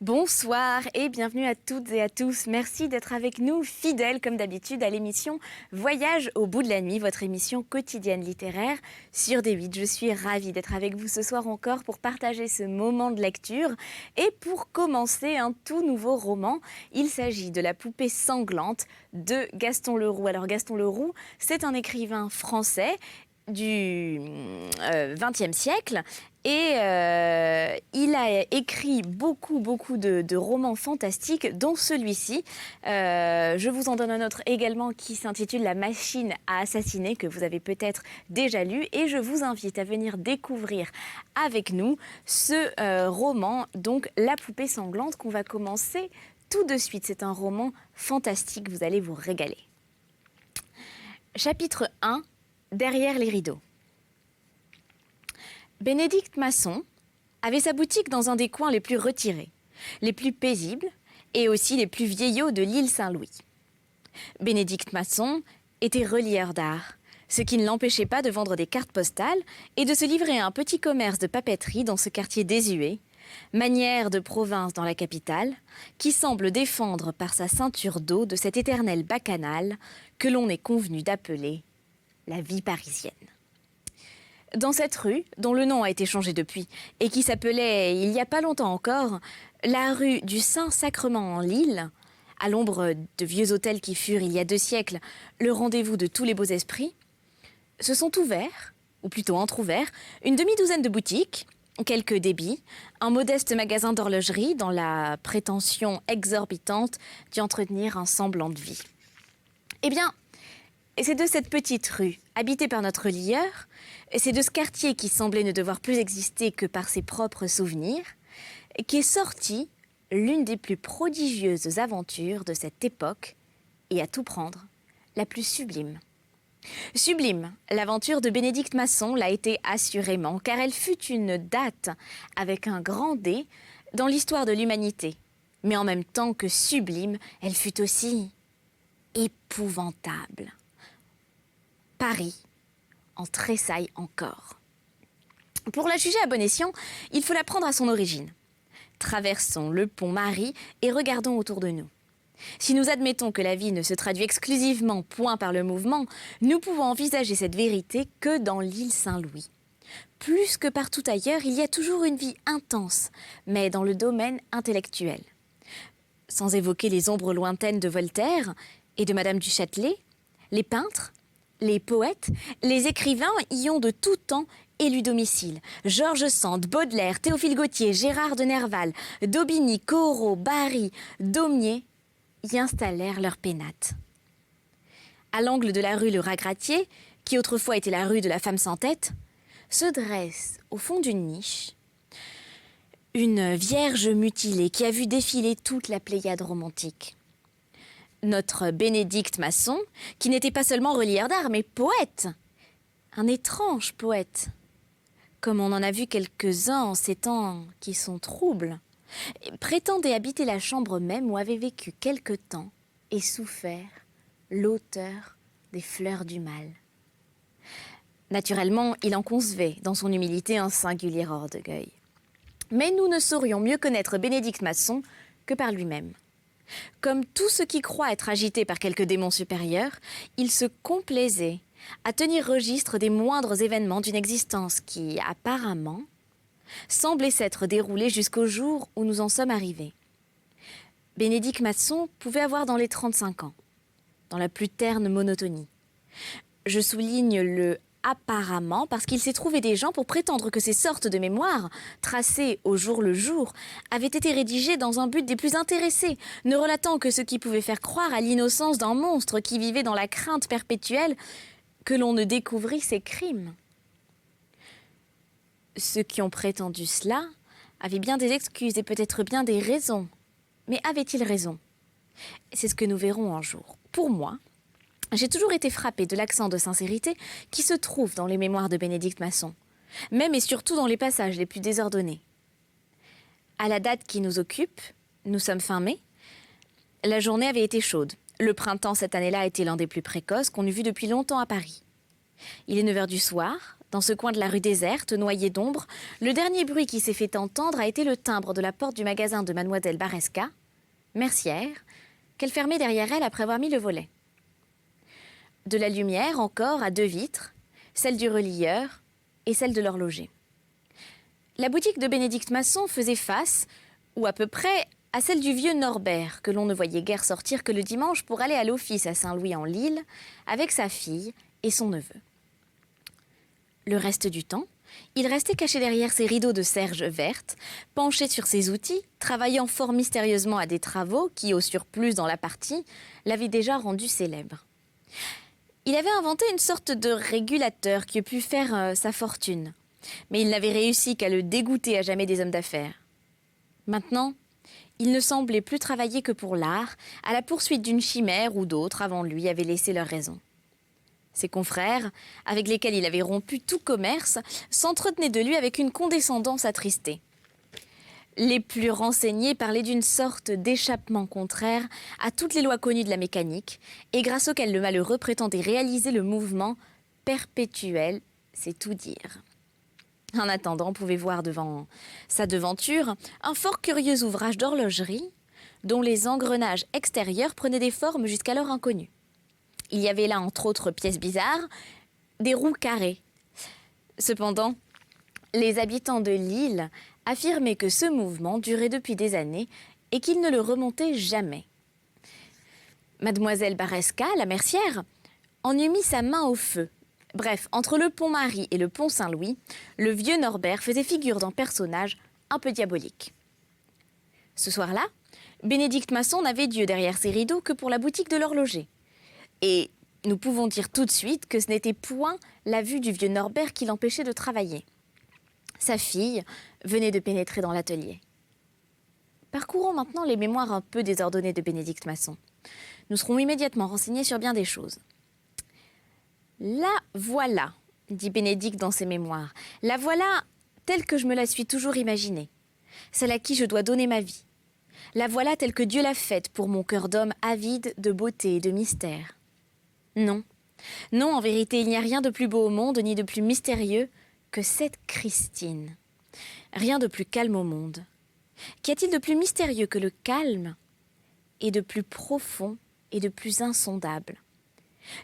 Bonsoir et bienvenue à toutes et à tous. Merci d'être avec nous, fidèles comme d'habitude à l'émission Voyage au bout de la nuit, votre émission quotidienne littéraire sur D8. Je suis ravie d'être avec vous ce soir encore pour partager ce moment de lecture et pour commencer un tout nouveau roman. Il s'agit de La poupée sanglante de Gaston Leroux. Alors Gaston Leroux, c'est un écrivain français du XXe siècle et il a écrit beaucoup de romans fantastiques, dont celui-ci. Je vous en donne un autre également qui s'intitule La machine à assassiner, que vous avez peut-être déjà lu, et je vous invite à venir découvrir avec nous ce roman, donc La poupée sanglante, qu'on va commencer tout de suite. C'est un roman fantastique, vous allez vous régaler. Chapitre 1. Derrière les rideaux. Bénédicte Masson avait sa boutique dans un des coins les plus retirés, les plus paisibles et aussi les plus vieillots de l'île Saint-Louis. Bénédicte Masson était relieur d'art, ce qui ne l'empêchait pas de vendre des cartes postales et de se livrer à un petit commerce de papeterie dans ce quartier désuet, manière de province dans la capitale, qui semble défendre par sa ceinture d'eau de cette éternelle bacchanale que l'on est convenu d'appeler la vie parisienne. Dans cette rue, dont le nom a été changé depuis, et qui s'appelait, il n'y a pas longtemps encore, la rue du Saint-Sacrement-en-Lille, à l'ombre de vieux hôtels qui furent, il y a 2 siècles, le rendez-vous de tous les beaux esprits, se sont ouverts, ou plutôt entr'ouverts, une demi-douzaine de boutiques, quelques débits, un modeste magasin d'horlogerie dans la prétention exorbitante d'y entretenir un semblant de vie. Eh bien, et c'est de cette petite rue, habitée par notre lieur, et c'est de ce quartier qui semblait ne devoir plus exister que par ses propres souvenirs, qu'est sortie l'une des plus prodigieuses aventures de cette époque, et à tout prendre, la plus sublime. Sublime, l'aventure de Bénédicte Masson l'a été assurément, car elle fut une date avec un grand D dans l'histoire de l'humanité. Mais en même temps que sublime, elle fut aussi épouvantable. Paris en tressaille encore. Pour la juger à bon escient, il faut la prendre à son origine. Traversons le pont Marie et regardons autour de nous. Si nous admettons que la vie ne se traduit exclusivement point par le mouvement, nous pouvons envisager cette vérité que dans l'île Saint-Louis. Plus que partout ailleurs, il y a toujours une vie intense, mais dans le domaine intellectuel. Sans évoquer les ombres lointaines de Voltaire et de Madame du Châtelet, les peintres, les poètes, les écrivains y ont de tout temps élu domicile. George Sand, Baudelaire, Théophile Gautier, Gérard de Nerval, Daubigny, Corot, Barye, Daumier y installèrent leurs pénates. À l'angle de la rue Le Rat-Gratier, qui autrefois était la rue de la femme sans tête, se dresse, au fond d'une niche, une vierge mutilée qui a vu défiler toute la pléiade romantique. Notre Bénédicte Masson, qui n'était pas seulement relieur d'art, mais poète. Un étrange poète, comme on en a vu quelques-uns en ces temps qui sont troubles, prétendait habiter la chambre même où avait vécu quelque temps et souffert l'auteur des Fleurs du Mal. Naturellement, il en concevait dans son humilité un singulier orgueil. Mais nous ne saurions mieux connaître Bénédicte Masson que par lui-même. Comme tout ce qui croit être agité par quelque démon supérieur, il se complaisait à tenir registre des moindres événements d'une existence qui, apparemment, semblait s'être déroulée jusqu'au jour où nous en sommes arrivés. Bénédicte Masson pouvait avoir dans les 35 ans, dans la plus terne monotonie. Je souligne le apparemment parce qu'il s'est trouvé des gens pour prétendre que ces sortes de mémoires, tracées au jour le jour, avaient été rédigées dans un but des plus intéressés, ne relatant que ce qui pouvait faire croire à l'innocence d'un monstre qui vivait dans la crainte perpétuelle que l'on ne découvrît ses crimes. Ceux qui ont prétendu cela avaient bien des excuses et peut-être bien des raisons. Mais avaient-ils raison? C'est ce que nous verrons un jour. Pour moi, j'ai toujours été frappée de l'accent de sincérité qui se trouve dans les mémoires de Bénédicte Masson, même et surtout dans les passages les plus désordonnés. À la date qui nous occupe, nous sommes fin mai, la journée avait été chaude. Le printemps cette année-là était l'un des plus précoces qu'on eût vu depuis longtemps à Paris. Il est 9 h du soir, Dans ce coin de la rue déserte, noyé d'ombre, le dernier bruit qui s'est fait entendre a été le timbre de la porte du magasin de mademoiselle Baresca, mercière, qu'elle fermait derrière elle après avoir mis le volet. De la lumière encore à 2 vitres, celle du relieur et celle de l'horloger. La boutique de Bénédicte Masson faisait face, ou à peu près, à celle du vieux Norbert, que l'on ne voyait guère sortir que le dimanche pour aller à l'office à Saint-Louis-en-Lille avec sa fille et son neveu. Le reste du temps, il restait caché derrière ses rideaux de serge verte, penché sur ses outils, travaillant fort mystérieusement à des travaux qui, au surplus dans la partie, l'avaient déjà rendu célèbre. Il avait inventé une sorte de régulateur qui eût pu faire sa fortune, mais il n'avait réussi qu'à le dégoûter à jamais des hommes d'affaires. Maintenant, il ne semblait plus travailler que pour l'art, à la poursuite d'une chimère où d'autres avant lui avaient laissé leur raison. Ses confrères, avec lesquels il avait rompu tout commerce, s'entretenaient de lui avec une condescendance attristée. Les plus renseignés parlaient d'une sorte d'échappement contraire à toutes les lois connues de la mécanique, et grâce auquel le malheureux prétendait réaliser le mouvement perpétuel, c'est tout dire. En attendant, on pouvait voir devant sa devanture un fort curieux ouvrage d'horlogerie dont les engrenages extérieurs prenaient des formes jusqu'alors inconnues. Il y avait là, entre autres pièces bizarres, des roues carrées. Cependant, les habitants de l'île affirmaient que ce mouvement durait depuis des années et qu'il ne le remontait jamais. Mademoiselle Baresca, la mercière, en eut mis sa main au feu. Bref, entre le pont Marie et le pont Saint-Louis, le vieux Norbert faisait figure d'un personnage un peu diabolique. Ce soir-là, Bénédicte Masson n'avait Dieu derrière ses rideaux que pour la boutique de l'horloger. Et nous pouvons dire tout de suite que ce n'était point la vue du vieux Norbert qui l'empêchait de travailler. Sa fille venait de pénétrer dans l'atelier. Parcourons maintenant les mémoires un peu désordonnées de Bénédicte Masson. Nous serons immédiatement renseignés sur bien des choses. La voilà, dit Bénédicte dans ses mémoires. La voilà telle que je me la suis toujours imaginée. Celle à qui je dois donner ma vie. La voilà telle que Dieu l'a faite pour mon cœur d'homme avide de beauté et de mystère. Non, non, en vérité, il n'y a rien de plus beau au monde, ni de plus mystérieux que cette Christine. Rien de plus calme au monde. Qu'y a-t-il de plus mystérieux que le calme, et de plus profond et de plus insondable?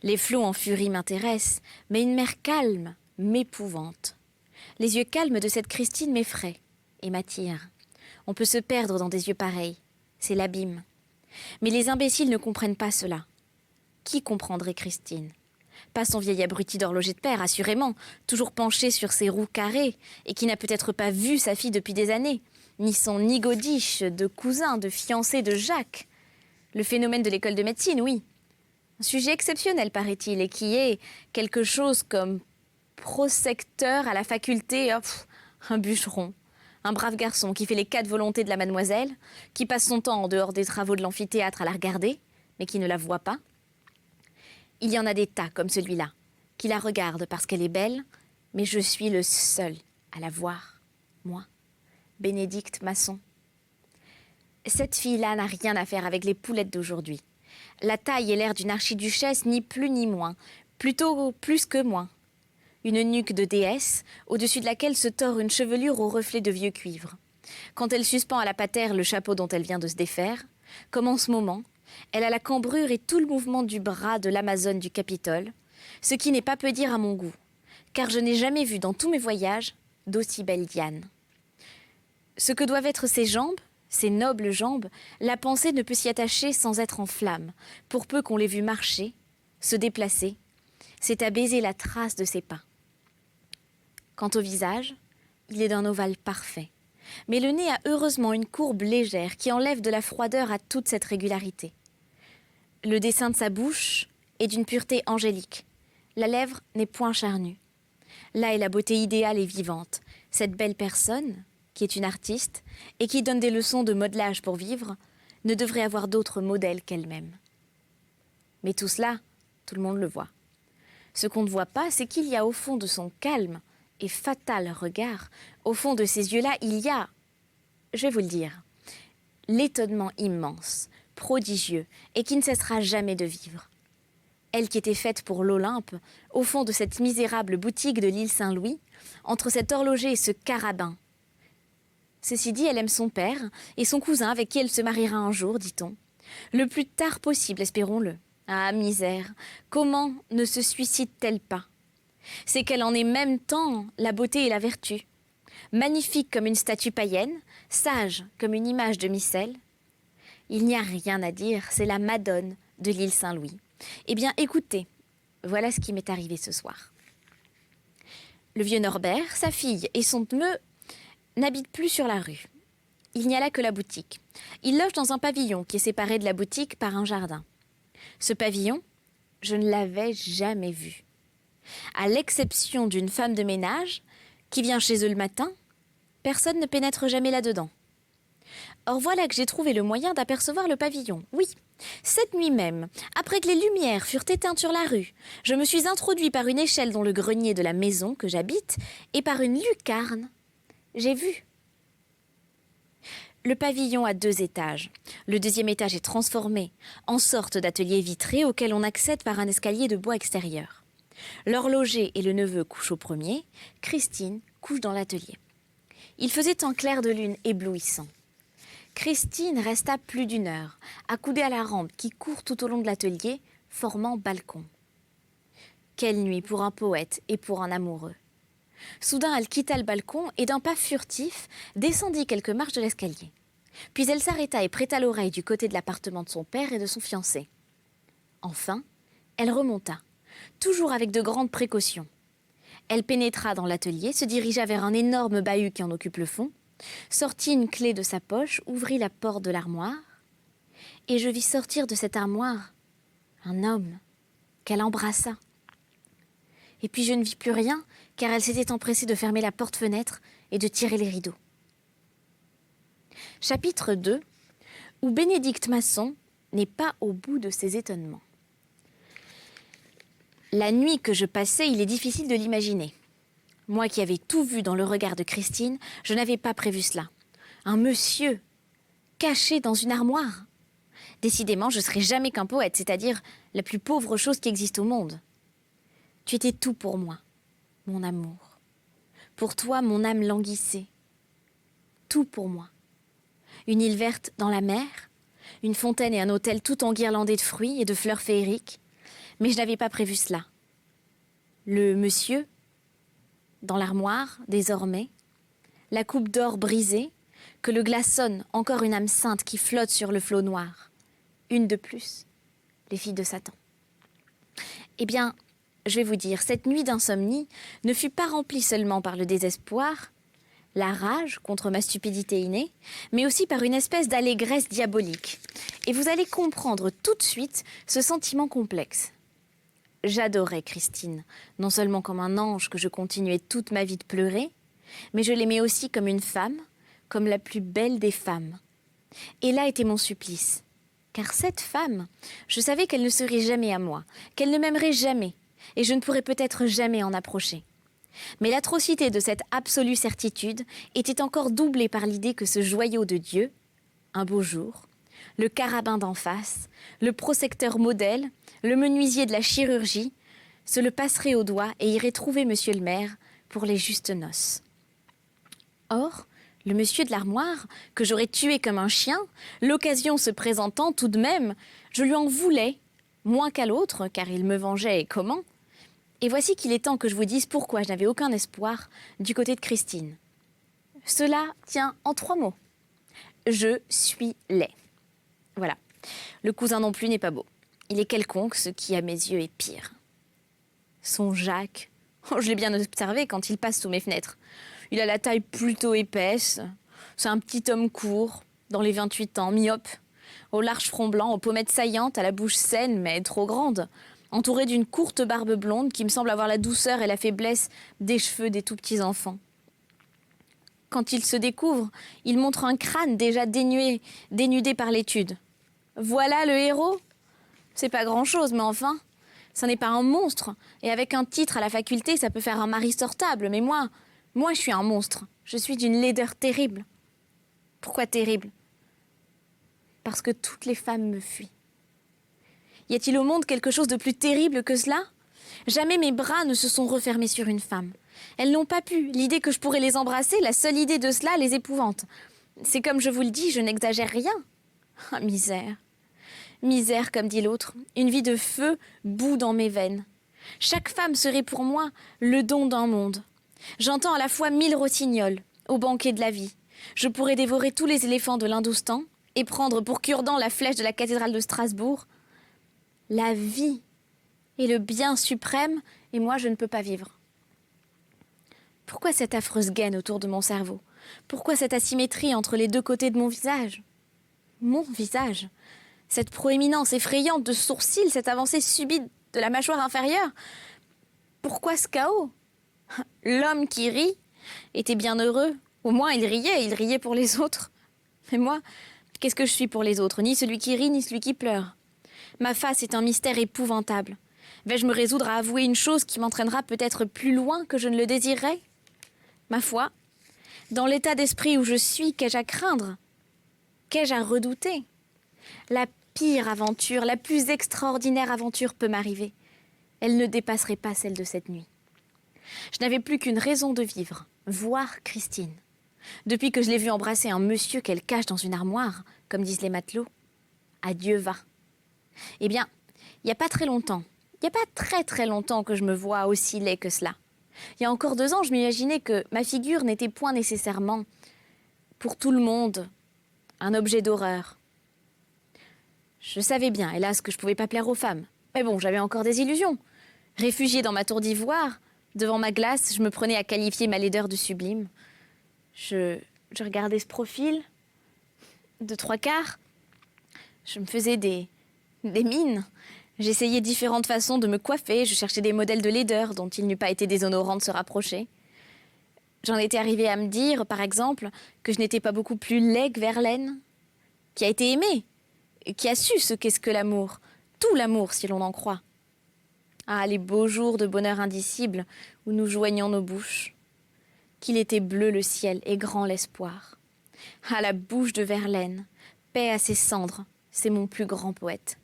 Les flots en furie m'intéressent, mais une mer calme m'épouvante. Les yeux calmes de cette Christine m'effraient et m'attirent. On peut se perdre dans des yeux pareils, c'est l'abîme. Mais les imbéciles ne comprennent pas cela. Qui comprendrait Christine? Pas son vieil abruti d'horloger de père, assurément, toujours penché sur ses roues carrées, et qui n'a peut-être pas vu sa fille depuis des années, ni son nigaudiche de cousin, de fiancé de Jacques. Le phénomène de l'école de médecine, oui. Un sujet exceptionnel, paraît-il, et qui est quelque chose comme prosecteur à la faculté, un bûcheron, un brave garçon qui fait les 4 volontés de la mademoiselle, qui passe son temps en dehors des travaux de l'amphithéâtre à la regarder, mais qui ne la voit pas. Il y en a des tas comme celui-là, qui la regardent parce qu'elle est belle, mais je suis le seul à la voir, moi, Bénédicte Masson. Cette fille-là n'a rien à faire avec les poulettes d'aujourd'hui. La taille et l'air d'une archiduchesse, ni plus ni moins, plutôt plus que moins. Une nuque de déesse, au-dessus de laquelle se tord une chevelure au reflet de vieux cuivre. Quand elle suspend à la patère le chapeau dont elle vient de se défaire, comme en ce moment, elle a la cambrure et tout le mouvement du bras de l'Amazone du Capitole, ce qui n'est pas peu dire à mon goût, car je n'ai jamais vu dans tous mes voyages d'aussi belle Diane. Ce que doivent être ses jambes, ses nobles jambes, la pensée ne peut s'y attacher sans être en flamme, pour peu qu'on l'ait vue marcher, se déplacer, c'est à baiser la trace de ses pas. Quant au visage, il est d'un ovale parfait, mais le nez a heureusement une courbe légère qui enlève de la froideur à toute cette régularité. Le dessin de sa bouche est d'une pureté angélique. La lèvre n'est point charnue. Là est la beauté idéale et vivante. Cette belle personne, qui est une artiste et qui donne des leçons de modelage pour vivre, ne devrait avoir d'autre modèle qu'elle-même. Mais tout cela, tout le monde le voit. Ce qu'on ne voit pas, c'est qu'il y a au fond de son calme et fatal regard, au fond de ces yeux-là, il y a, je vais vous le dire, l'étonnement immense, prodigieux, et qui ne cessera jamais de vivre. Elle qui était faite pour l'Olympe, au fond de cette misérable boutique de l'île Saint-Louis, entre cet horloger et ce carabin. Ceci dit, elle aime son père et son cousin avec qui elle se mariera un jour, dit-on. Le plus tard possible, espérons-le. Ah, misère, comment ne se suicide-t-elle pas? C'est qu'elle en est même temps la beauté et la vertu. Magnifique comme une statue païenne, sage comme une image de missel. Il n'y a rien à dire, c'est la Madone de l'île Saint-Louis. Eh bien, écoutez, voilà ce qui m'est arrivé ce soir. Le vieux Norbert, sa fille et son neveu n'habitent plus sur la rue. Il n'y a là que la boutique. Ils logent dans un pavillon qui est séparé de la boutique par un jardin. Ce pavillon, je ne l'avais jamais vu. À l'exception d'une femme de ménage qui vient chez eux le matin, personne ne pénètre jamais là-dedans. Or voilà que j'ai trouvé le moyen d'apercevoir le pavillon. Oui, cette nuit même, après que les lumières furent éteintes sur la rue, je me suis introduit par une échelle dans le grenier de la maison que j'habite et par une lucarne. J'ai vu. Le pavillon a 2 étages. Le 2e étage est transformé en sorte d'atelier vitré auquel on accède par un escalier de bois extérieur. L'horloger et le neveu couchent au premier, Christine couche dans l'atelier. Il faisait un clair de lune éblouissant. Christine resta plus d'1 heure, accoudée à la rampe qui court tout au long de l'atelier, formant balcon. Quelle nuit pour un poète et pour un amoureux. Soudain, elle quitta le balcon et d'un pas furtif, descendit quelques marches de l'escalier. Puis elle s'arrêta et prêta l'oreille du côté de l'appartement de son père et de son fiancé. Enfin, elle remonta, toujours avec de grandes précautions. Elle pénétra dans l'atelier, se dirigea vers un énorme bahut qui en occupe le fond, sortit une clé de sa poche, ouvrit la porte de l'armoire, et je vis sortir de cette armoire un homme qu'elle embrassa. Et puis je ne vis plus rien, car elle s'était empressée de fermer la porte-fenêtre et de tirer les rideaux. Chapitre 2, où Bénédicte Masson n'est pas au bout de ses étonnements. La nuit que je passais, il est difficile de l'imaginer. Moi qui avais tout vu dans le regard de Christine, je n'avais pas prévu cela. Un monsieur, caché dans une armoire. Décidément, je ne serai jamais qu'un poète, c'est-à-dire la plus pauvre chose qui existe au monde. Tu étais tout pour moi, mon amour. Pour toi, mon âme languissait. Tout pour moi. Une île verte dans la mer, une fontaine et un hôtel tout enguirlandés de fruits et de fleurs féeriques. Mais je n'avais pas prévu cela. Le monsieur, dans l'armoire, désormais, la coupe d'or brisée, que le glaçonne encore une âme sainte qui flotte sur le flot noir. Une de plus, les filles de Satan. Eh bien, je vais vous dire, cette nuit d'insomnie ne fut pas remplie seulement par le désespoir, la rage contre ma stupidité innée, mais aussi par une espèce d'allégresse diabolique. Et vous allez comprendre tout de suite ce sentiment complexe. J'adorais Christine, non seulement comme un ange que je continuais toute ma vie de pleurer, mais je l'aimais aussi comme une femme, comme la plus belle des femmes. Et là était mon supplice. Car cette femme, je savais qu'elle ne serait jamais à moi, qu'elle ne m'aimerait jamais, et je ne pourrais peut-être jamais en approcher. Mais l'atrocité de cette absolue certitude était encore doublée par l'idée que ce joyau de Dieu, un beau jour, le carabin d'en face, le prosecteur modèle, le menuisier de la chirurgie, se le passerait au doigt et irait trouver monsieur le maire pour les justes noces. Or, le monsieur de l'armoire, que j'aurais tué comme un chien, l'occasion se présentant tout de même, je lui en voulais, moins qu'à l'autre, car il me vengeait et comment. Et voici qu'il est temps que je vous dise pourquoi je n'avais aucun espoir du côté de Christine. Cela tient en 3 mots. Je suis laid. Voilà. Le cousin non plus n'est pas beau. Il est quelconque, ce qui à mes yeux est pire. Son Jacques, je l'ai bien observé quand il passe sous mes fenêtres. Il a la taille plutôt épaisse. C'est un petit homme court, dans les 28 ans, myope, au large front blanc, aux pommettes saillantes, à la bouche saine mais trop grande, entouré d'une courte barbe blonde qui me semble avoir la douceur et la faiblesse des cheveux des tout petits enfants. Quand il se découvre, il montre un crâne déjà dénudé par l'étude. Voilà le héros. C'est pas grand-chose, mais enfin, ça n'est pas un monstre. Et avec un titre à la faculté, ça peut faire un mari sortable. Mais moi, je suis un monstre. Je suis d'une laideur terrible. Pourquoi terrible ? Parce que toutes les femmes me fuient. Y a-t-il au monde quelque chose de plus terrible que cela? Jamais mes bras ne se sont refermés sur une femme. Elles n'ont pas pu. L'idée que je pourrais les embrasser, la seule idée de cela les épouvante. C'est comme je vous le dis, je n'exagère rien. Ah, misère. Misère, comme dit l'autre. Une vie de feu bout dans mes veines. Chaque femme serait pour moi le don d'un monde. J'entends à la fois 1000 rossignols au banquet de la vie. Je pourrais dévorer tous les éléphants de l'Hindoustan et prendre pour cure-dent la flèche de la cathédrale de Strasbourg. La vie est le bien suprême et moi je ne peux pas vivre. Pourquoi cette affreuse gaine autour de mon cerveau? Pourquoi cette asymétrie entre les deux côtés de mon visage? Mon visage? Cette proéminence effrayante de sourcils, cette avancée subite de la mâchoire inférieure? Pourquoi ce chaos? L'homme qui rit était bien heureux. Au moins il riait pour les autres. Mais moi, qu'est-ce que je suis pour les autres? Ni celui qui rit, ni celui qui pleure. Ma face est un mystère épouvantable. Vais-je me résoudre à avouer une chose qui m'entraînera peut-être plus loin que je ne le désirerais? Ma foi, dans l'état d'esprit où je suis, qu'ai-je à craindre? Qu'ai-je à redouter? La pire aventure, la plus extraordinaire aventure peut m'arriver. Elle ne dépasserait pas celle de cette nuit. Je n'avais plus qu'une raison de vivre, voir Christine. Depuis que je l'ai vue embrasser un monsieur qu'elle cache dans une armoire, comme disent les matelots, adieu va. Eh bien, il n'y a pas très longtemps, très longtemps que je me vois aussi laid que cela. Il y a encore 2 ans, je m'imaginais que ma figure n'était point nécessairement, pour tout le monde, un objet d'horreur. Je savais bien, hélas, que je ne pouvais pas plaire aux femmes. Mais bon, j'avais encore des illusions. Réfugiée dans ma tour d'ivoire, devant ma glace, je me prenais à qualifier ma laideur de sublime. Je regardais ce profil, de 3/4. Je me faisais des mines. J'essayais différentes façons de me coiffer, je cherchais des modèles de laideur dont il n'eût pas été déshonorant de se rapprocher. J'en étais arrivée à me dire, par exemple, que je n'étais pas beaucoup plus laid que Verlaine, qui a été aimé, qui a su ce qu'est-ce que l'amour, tout l'amour si l'on en croit. Ah, les beaux jours de bonheur indicible où nous joignions nos bouches. Qu'il était bleu le ciel et grand l'espoir. Ah, la bouche de Verlaine, paix à ses cendres, c'est mon plus grand poète.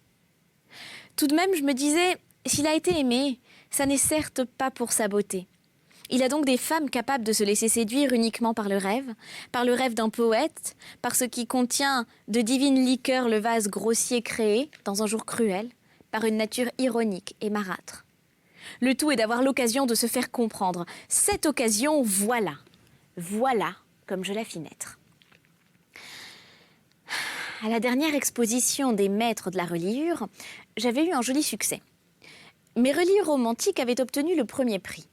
Tout de même, je me disais, s'il a été aimé, ça n'est certes pas pour sa beauté. Il a donc des femmes capables de se laisser séduire uniquement par le rêve d'un poète, par ce qui contient de divines liqueurs le vase grossier créé, dans un jour cruel, par une nature ironique et marâtre. Le tout est d'avoir l'occasion de se faire comprendre. Cette occasion, voilà. Voilà comme je la fis naître. À la dernière exposition des maîtres de la reliure, j'avais eu un joli succès. Mes reliures romantiques avaient obtenu le premier prix.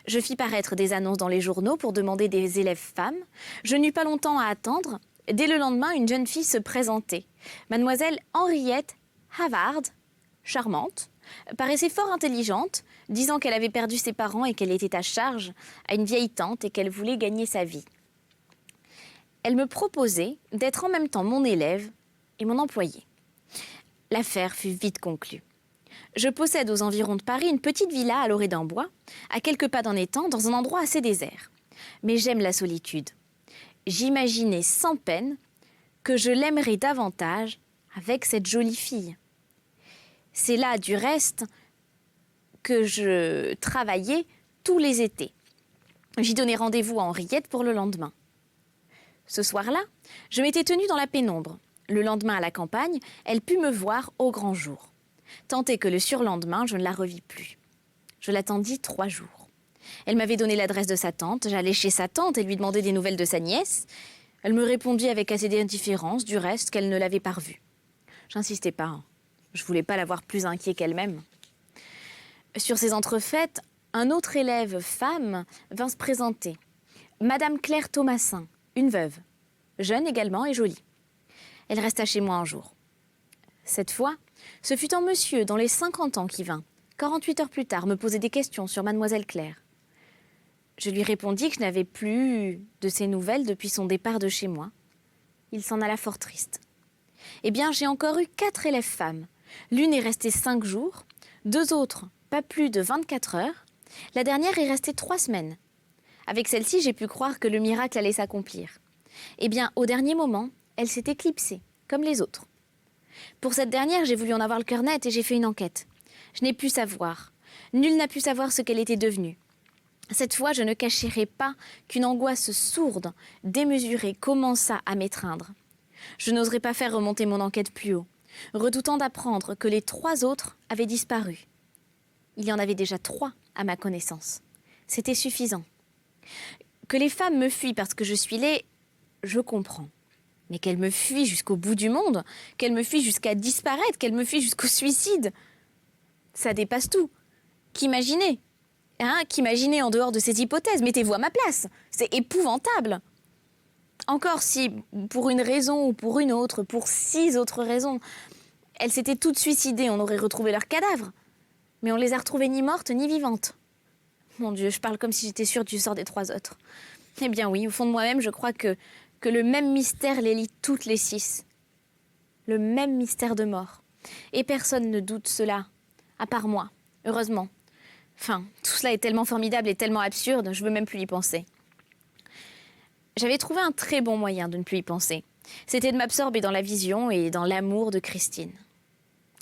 Je fis paraître des annonces dans les journaux pour demander des élèves femmes. Je n'eus pas longtemps à attendre. Dès le lendemain, une jeune fille se présentait. Mademoiselle Henriette Havard, charmante, paraissait fort intelligente, disant qu'elle avait perdu ses parents et qu'elle était à charge à une vieille tante et qu'elle voulait gagner sa vie. Elle me proposait d'être en même temps mon élève et mon employé. L'affaire fut vite conclue. Je possède aux environs de Paris une petite villa à l'orée d'un bois, à quelques pas d'un étang, dans un endroit assez désert. Mais j'aime la solitude. J'imaginais sans peine que je l'aimerais davantage avec cette jolie fille. C'est là, du reste, que je travaillais tous les étés. J'y donnais rendez-vous à Henriette pour le lendemain. Ce soir-là, je m'étais tenue dans la pénombre. Le lendemain à la campagne, elle put me voir au grand jour. Tant est que le surlendemain, je ne la revis plus. Je l'attendis 3 jours. Elle m'avait donné l'adresse de sa tante. J'allai chez sa tante et lui demandai des nouvelles de sa nièce. Elle me répondit avec assez d'indifférence, du reste, qu'elle ne l'avait pas revue. J'insistais pas. Je voulais pas l'avoir plus inquiet qu'elle-même. Sur ces entrefaites, un autre élève femme vint se présenter. Madame Claire Thomasin, une veuve, jeune également et jolie. Elle resta chez moi un jour. Cette fois, ce fut un monsieur dans les 50 ans qui vint, 48 heures plus tard, me poser des questions sur mademoiselle Claire. Je lui répondis que je n'avais plus eu de ses nouvelles depuis son départ de chez moi. Il s'en alla fort triste. Eh bien, j'ai encore eu 4 élèves femmes. L'une est restée 5 jours, 2 autres, pas plus de 24 heures. La dernière est restée 3 semaines. Avec celle-ci, j'ai pu croire que le miracle allait s'accomplir. Eh bien, au dernier moment, elle s'est éclipsée, comme les autres. Pour cette dernière, j'ai voulu en avoir le cœur net et j'ai fait une enquête. Je n'ai pu savoir. Nul n'a pu savoir ce qu'elle était devenue. Cette fois, je ne cacherai pas qu'une angoisse sourde, démesurée, commença à m'étreindre. Je n'oserais pas faire remonter mon enquête plus haut, redoutant d'apprendre que les 3 autres avaient disparu. Il y en avait déjà 3 à ma connaissance. C'était suffisant. Que les femmes me fuient parce que je suis laid, je comprends. Mais qu'elles me fuient jusqu'au bout du monde, qu'elles me fuient jusqu'à disparaître, qu'elles me fuient jusqu'au suicide, ça dépasse tout. Qu'imaginer Qu'imaginer en dehors de ces hypothèses? Mettez-vous à ma place. C'est épouvantable. Encore si, pour une raison ou pour une autre, pour 6 autres raisons, elles s'étaient toutes suicidées, on aurait retrouvé leurs cadavres. Mais on les a retrouvées ni mortes ni vivantes. Mon Dieu, je parle comme si j'étais sûre du sort des 3 autres. Eh bien oui, au fond de moi-même, je crois que le même mystère les lie toutes les 6. Le même mystère de mort. Et personne ne doute cela, à part moi, heureusement. Enfin, tout cela est tellement formidable et tellement absurde, je veux même plus y penser. J'avais trouvé un très bon moyen de ne plus y penser. C'était de m'absorber dans la vision et dans l'amour de Christine.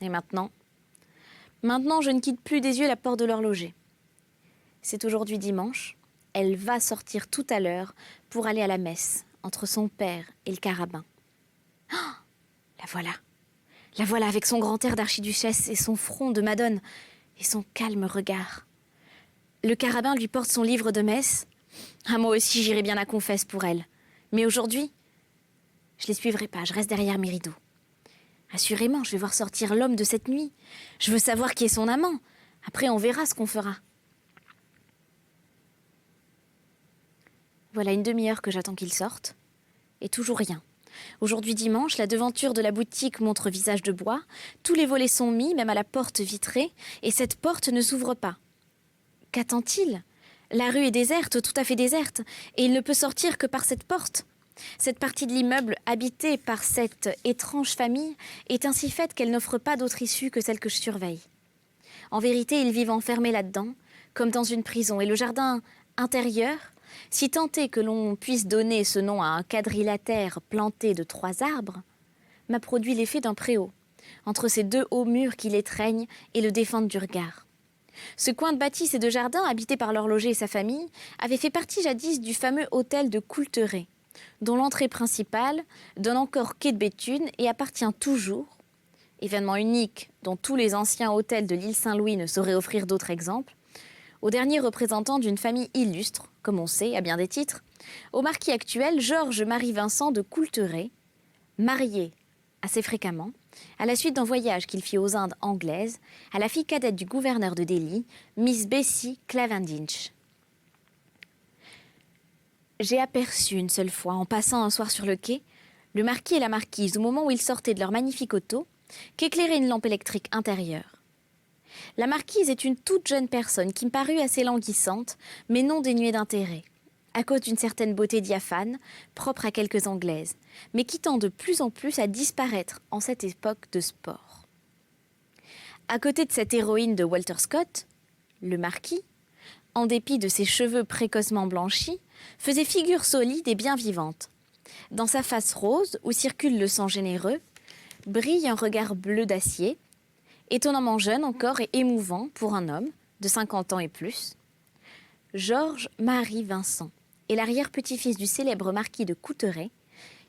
Et maintenant, je ne quitte plus des yeux la porte de l'horloger. C'est aujourd'hui dimanche. Elle va sortir tout à l'heure pour aller à la messe entre son père et le carabin. Oh, la voilà. La voilà avec son grand air d'archiduchesse et son front de madone et son calme regard. Le carabin lui porte son livre de messe. Ah, moi aussi, j'irai bien à confesse pour elle. Mais aujourd'hui, je les suivrai pas, je reste derrière mes rideaux. Assurément, je vais voir sortir l'homme de cette nuit. Je veux savoir qui est son amant. Après, on verra ce qu'on fera. Voilà une demi-heure que j'attends qu'il sorte. Et toujours rien. Aujourd'hui dimanche, la devanture de la boutique montre visage de bois. Tous les volets sont mis, même à la porte vitrée. Et cette porte ne s'ouvre pas. Qu'attend-il ? La rue est déserte, tout à fait déserte. Et il ne peut sortir que par cette porte. Cette partie de l'immeuble habitée par cette étrange famille est ainsi faite qu'elle n'offre pas d'autre issue que celle que je surveille. En vérité, ils vivent enfermés là-dedans, comme dans une prison. Et le jardin intérieur, si tant est que l'on puisse donner ce nom à un quadrilatère planté de 3 arbres, m'a produit l'effet d'un préau, entre ces 2 hauts murs qui l'étreignent et le défendent du regard. Ce coin de bâtisse et de jardin, habité par l'horloger et sa famille, avait fait partie jadis du fameux hôtel de Coulteret, dont l'entrée principale donne encore quai de Béthune et appartient toujours, événement unique dont tous les anciens hôtels de l'île Saint-Louis ne sauraient offrir d'autres exemples, au dernier représentant d'une famille illustre, comme on sait, à bien des titres, au marquis actuel Georges-Marie Vincent de Coulteret, marié assez fréquemment, à la suite d'un voyage qu'il fit aux Indes anglaises, à la fille cadette du gouverneur de Delhi, Miss Bessie Clavendinch. J'ai aperçu une seule fois, en passant un soir sur le quai, le marquis et la marquise, au moment où ils sortaient de leur magnifique auto, qu'éclairait une lampe électrique intérieure. La marquise est une toute jeune personne qui me parut assez languissante, mais non dénuée d'intérêt, à cause d'une certaine beauté diaphane, propre à quelques Anglaises, mais qui tend de plus en plus à disparaître en cette époque de sport. À côté de cette héroïne de Walter Scott, le marquis, en dépit de ses cheveux précocement blanchis, faisait figure solide et bien vivante. Dans sa face rose, où circule le sang généreux, brille un regard bleu d'acier, étonnamment jeune encore et émouvant pour un homme de 50 ans et plus. Georges-Marie Vincent est l'arrière-petit-fils du célèbre marquis de Coulteret,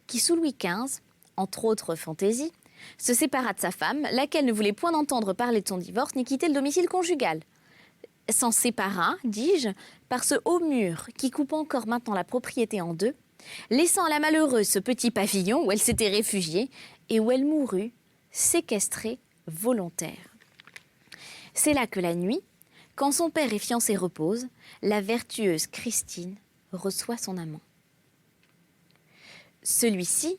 qui sous Louis XV, entre autres fantaisies, se sépara de sa femme, laquelle ne voulait point entendre parler de son divorce ni quitter le domicile conjugal. S'en sépara, dis-je, par ce haut mur qui coupe encore maintenant la propriété en 2, laissant à la malheureuse ce petit pavillon où elle s'était réfugiée et où elle mourut, séquestrée, volontaire. C'est là que la nuit, quand son père et fiancé reposent, la vertueuse Christine reçoit son amant. Celui-ci,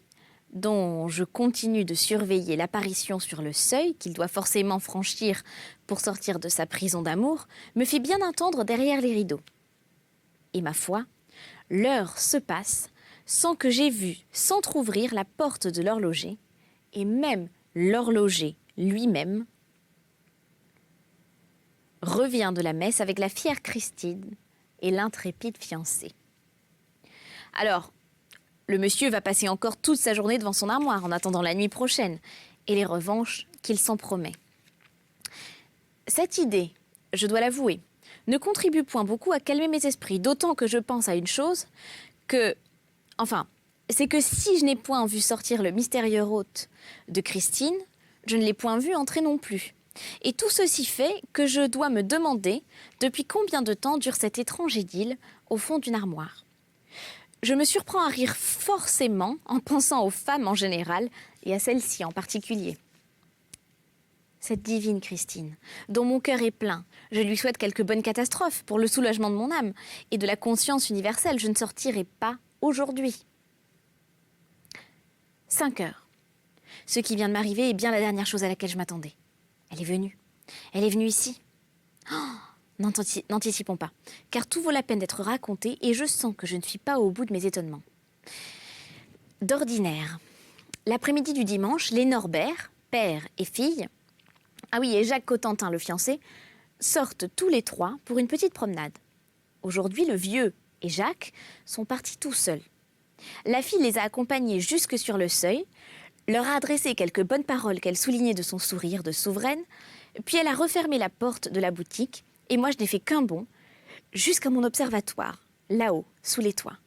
dont je continue de surveiller l'apparition sur le seuil qu'il doit forcément franchir pour sortir de sa prison d'amour, me fit bien entendre derrière les rideaux. Et ma foi, l'heure se passe sans que j'aie vu s'entr'ouvrir la porte de l'horloger, et même l'horloger lui-même revient de la messe avec la fière Christine et l'intrépide fiancé. Alors, le monsieur va passer encore toute sa journée devant son armoire en attendant la nuit prochaine. et les revanches qu'il s'en promet. Cette idée, je dois l'avouer, ne contribue point beaucoup à calmer mes esprits, d'autant que je pense à une chose que... Enfin, c'est que si je n'ai point vu sortir le mystérieux hôte de Christine, je ne l'ai point vu entrer non plus. Et tout ceci fait que je dois me demander depuis combien de temps dure cette étrange idylle au fond d'une armoire. Je me surprends à rire forcément en pensant aux femmes en général et à celle-ci en particulier. Cette divine Christine, dont mon cœur est plein, je lui souhaite quelques bonnes catastrophes pour le soulagement de mon âme et de la conscience universelle. Je ne sortirai pas aujourd'hui. 5 heures. Ce qui vient de m'arriver est bien la dernière chose à laquelle je m'attendais. Elle est venue. Elle est venue ici. Oh, n'anticipons pas, car tout vaut la peine d'être raconté et je sens que je ne suis pas au bout de mes étonnements. D'ordinaire, l'après-midi du dimanche, les Norbert, père et fille, ah oui, et Jacques Cotentin, le fiancé, sortent tous les trois pour une petite promenade. Aujourd'hui, le vieux et Jacques sont partis tout seuls. La fille les a accompagnés jusque sur le seuil, leur a adressé quelques bonnes paroles qu'elle soulignait de son sourire de souveraine, puis elle a refermé la porte de la boutique, et moi je n'ai fait qu'un bond, jusqu'à mon observatoire, là-haut, sous les toits.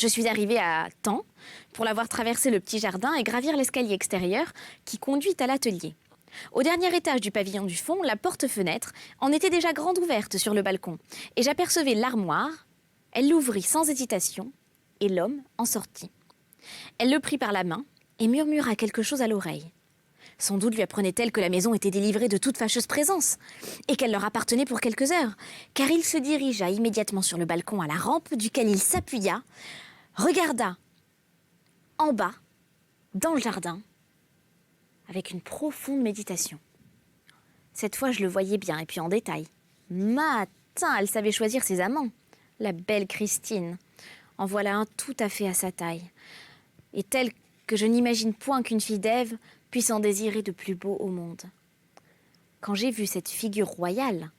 Je suis arrivée à temps pour l'avoir traversé le petit jardin et gravir l'escalier extérieur qui conduit à l'atelier. Au dernier étage du pavillon du fond, la porte-fenêtre en était déjà grande ouverte sur le balcon, et j'apercevais l'armoire. Elle l'ouvrit sans hésitation, et l'homme en sortit. Elle le prit par la main et murmura quelque chose à l'oreille. Sans doute lui apprenait-elle que la maison était délivrée de toute fâcheuse présence, et qu'elle leur appartenait pour quelques heures, car il se dirigea immédiatement sur le balcon à la rampe, duquel il s'appuya, regarda en bas, dans le jardin, avec une profonde méditation. Cette fois, je le voyais bien, et puis en détail. Matin, elle savait choisir ses amants. La belle Christine. En voilà un tout à fait à sa taille. Et tel que je n'imagine point qu'une fille d'Ève puisse en désirer de plus beau au monde. Quand j'ai vu cette figure royale,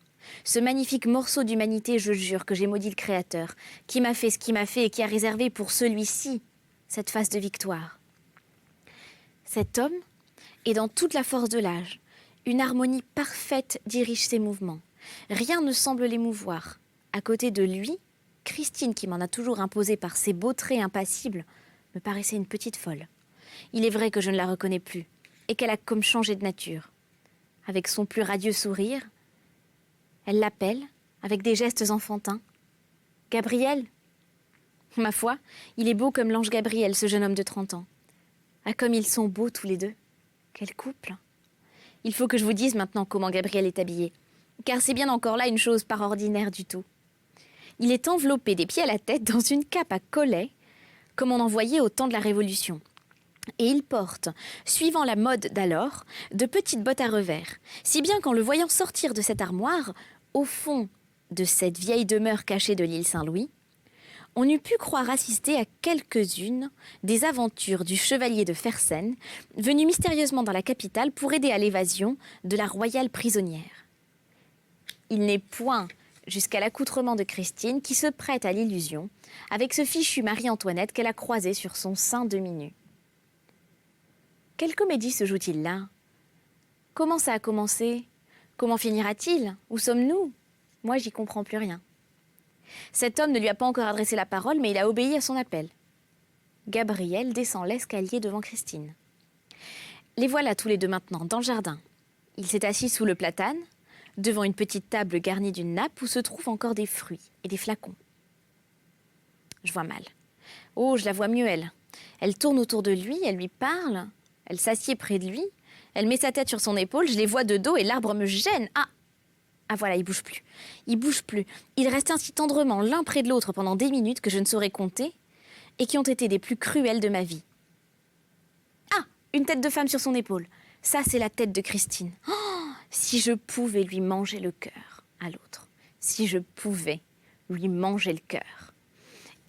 ce magnifique morceau d'humanité, je jure que j'ai maudit le Créateur, qui m'a fait ce qu'il m'a fait et qui a réservé pour celui-ci cette face de victoire. Cet homme et dans toute la force de l'âge, une harmonie parfaite dirige ses mouvements. Rien ne semble l'émouvoir. À côté de lui, Christine, qui m'en a toujours imposé par ses beaux traits impassibles, me paraissait une petite folle. Il est vrai que je ne la reconnais plus, et qu'elle a comme changé de nature. Avec son plus radieux sourire, elle l'appelle, avec des gestes enfantins. « Gabriel !» Ma foi, il est beau comme l'ange Gabriel, ce jeune homme de 30 ans. Ah, comme ils sont beaux tous les deux. Quel couple! Il faut que je vous dise maintenant comment Gabriel est habillé, car c'est bien encore là une chose pas ordinaire du tout. Il est enveloppé des pieds à la tête dans une cape à collet, comme on en voyait au temps de la Révolution. Et il porte, suivant la mode d'alors, de petites bottes à revers, si bien qu'en le voyant sortir de cette armoire, au fond de cette vieille demeure cachée de l'île Saint-Louis, on eût pu croire assister à quelques-unes des aventures du chevalier de Fersen, venu mystérieusement dans la capitale pour aider à l'évasion de la royale prisonnière. Il n'est point jusqu'à l'accoutrement de Christine qui se prête à l'illusion, avec ce fichu Marie-Antoinette qu'elle a croisé sur son sein demi-nu. Quelle comédie se joue-t-il là? Comment ça a commencé? Comment finira-t-il? Où sommes-nous? Moi, j'y comprends plus rien. Cet homme ne lui a pas encore adressé la parole, mais il a obéi à son appel. Gabriel descend l'escalier devant Christine. Les voilà tous les deux maintenant dans le jardin. Il s'est assis sous le platane, devant une petite table garnie d'une nappe où se trouvent encore des fruits et des flacons. Je vois mal. Oh, je la vois mieux, elle. Elle tourne autour de lui, elle lui parle, elle s'assied près de lui, elle met sa tête sur son épaule, je les vois de dos et l'arbre me gêne. Ah voilà, il bouge plus. Il bouge plus. Ils restent ainsi tendrement l'un près de l'autre pendant des minutes que je ne saurais compter et qui ont été des plus cruelles de ma vie. Ah, une tête de femme sur son épaule. Ça, c'est la tête de Christine. Oh, si je pouvais lui manger le cœur à l'autre. Si je pouvais lui manger le cœur.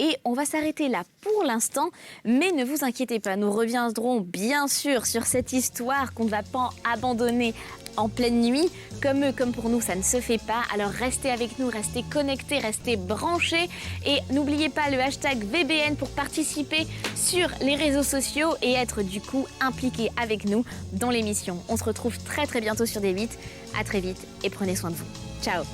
Et on va s'arrêter là pour l'instant, mais ne vous inquiétez pas, nous reviendrons bien sûr sur cette histoire qu'on ne va pas abandonner en pleine nuit. Comme eux, comme pour nous, ça ne se fait pas. Alors restez avec nous, restez connectés, restez branchés. Et n'oubliez pas le hashtag VBN pour participer sur les réseaux sociaux et être du coup impliqué avec nous dans l'émission. On se retrouve très bientôt sur D8. À très vite et prenez soin de vous. Ciao!